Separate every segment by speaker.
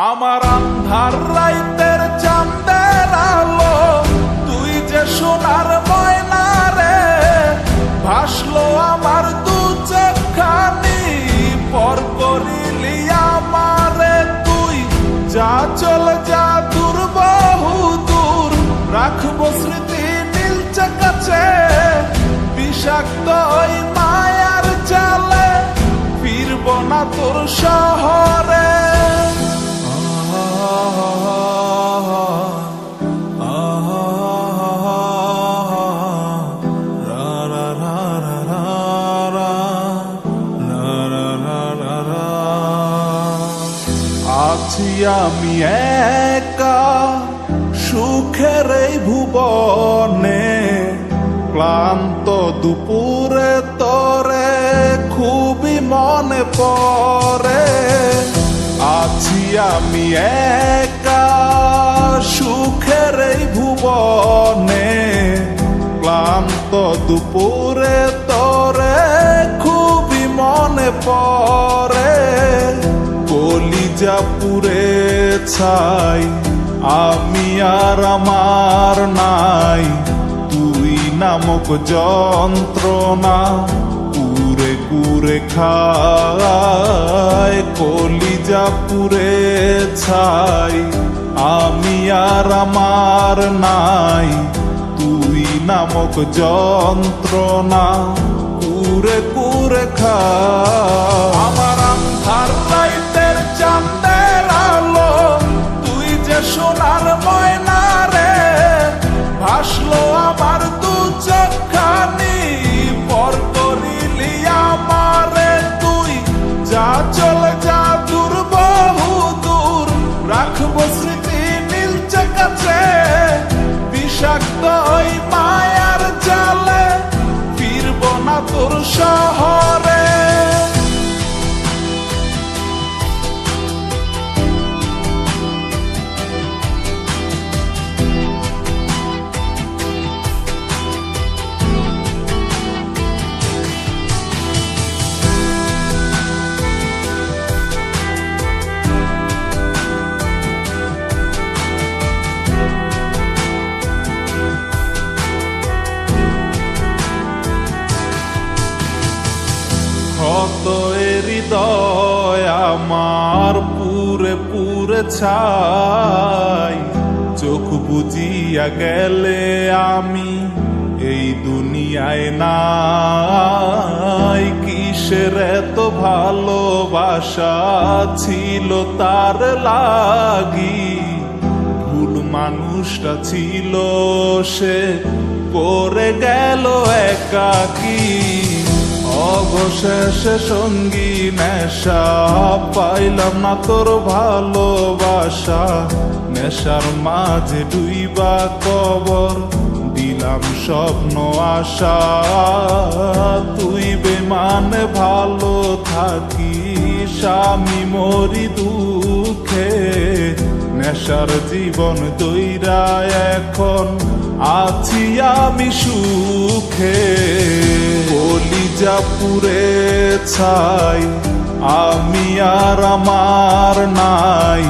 Speaker 1: আমার আন্ধার রাইতের চাঁদের আলো, তুই যে সোনার ময়না রে, ভাসলো আমার দু চোখখানি, পর করিলি আমারে তুই। যা চলে যা দূর বহু দূর, রাখবো স্মৃতি নীলচে কাছে, বিষাক্ত ওই মায়ার জালে, ফিরব না তোর শহরে। আছি আমি একা সুখের এই ভুবনে, ক্লান্ত দুপুরে তোরে খুবই মনে পড়ে। আছি আমি একা সুখের এই ভুবনে, ক্লান্ত দুপুরে তোরে খুবই মনে পড়ে। কলিজা পুড়ে ছাই, আমি আর আমার নাই, তুই নামক যন্ত্রণা কুরে কুরে খায়। কলিজা পুড়ে ছাই, আমি আর আমার নাই, তুই নামক যন্ত্রণা কুরে কুরে খায়। আমার আন্ধার রাইতের চাঁদের আলো, তুই যে সোনার ময়না রে, ভাসলো আমার দু চোখখানি, পর করিলি আমারে তুই। যা চলে যা দূর বহু দূর, রাখবো স্মৃতি নীলচে কাছে, বিষাক্ত ওই মায়ার জালে, ফিরব না তোর শহরে। ক্ষত হৃদয় আমার পুরে পুরে ছাই, চোখ বুজিয়া গেলে আমি এই দুনিয়ায় নাই। কিসের এত ভালোবাসা ছিল তার লাগি, ভুল মানুষটা ছিল সে, করে গেল একাকী। অবশেষে সঙ্গী নেশা, পাইলাম না তোর ভালোবাসা, নেশার মাঝে ডুইবা কবর দিলাম স্বপ্ন আশা। তুই বেমানে ভালো থাকিস, আমি মরি দুঃখে, নেশার জীবন দইরা এখন আছি আমি সুখে। কলিজা পুড়ে ছাই, আমি আর আমার নাই,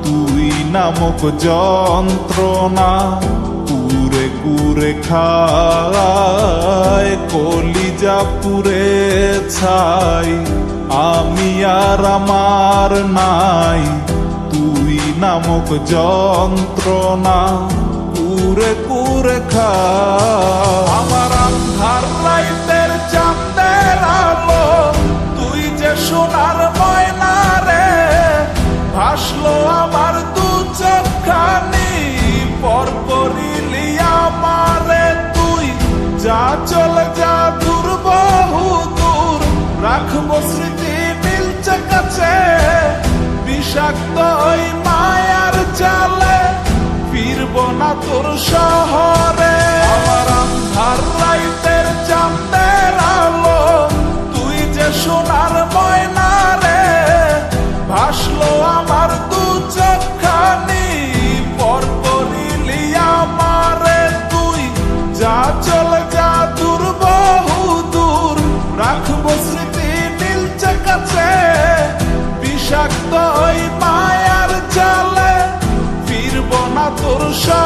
Speaker 1: তুই নামক যন্ত্রণা কুরে কুরে খায়। কলিজা পুড়ে ছাই, আমি আর আমার নাই, তুই নামক যন্ত্রণা কুরে কুরে খায়। আমার আন্ধার রাইতের চাঁদের আলো, তুই যে সোনার ময়না রে, ভাসলো আমার দু চোখখানি, পর করিলি আমারে তুই। যা চলে যা দূর বহু দূর, রাখবো স্মৃতি নীলচে কাছে, বিষাক্ত ওই মায়ার জালে, ফিরব না তোর শহরে। আমার আন্ধার রাইতের চাঁদের আলো, তুই যে সোনার ময়না রে, ভাসলো আমার দু চোখখানি, পর করিলি আমারে তুই। যা চলে যা দূর বহু দূর, রাখবো স্মৃতি নীলচে কাছে, বিষাক্ত ওই মায়ার সংসার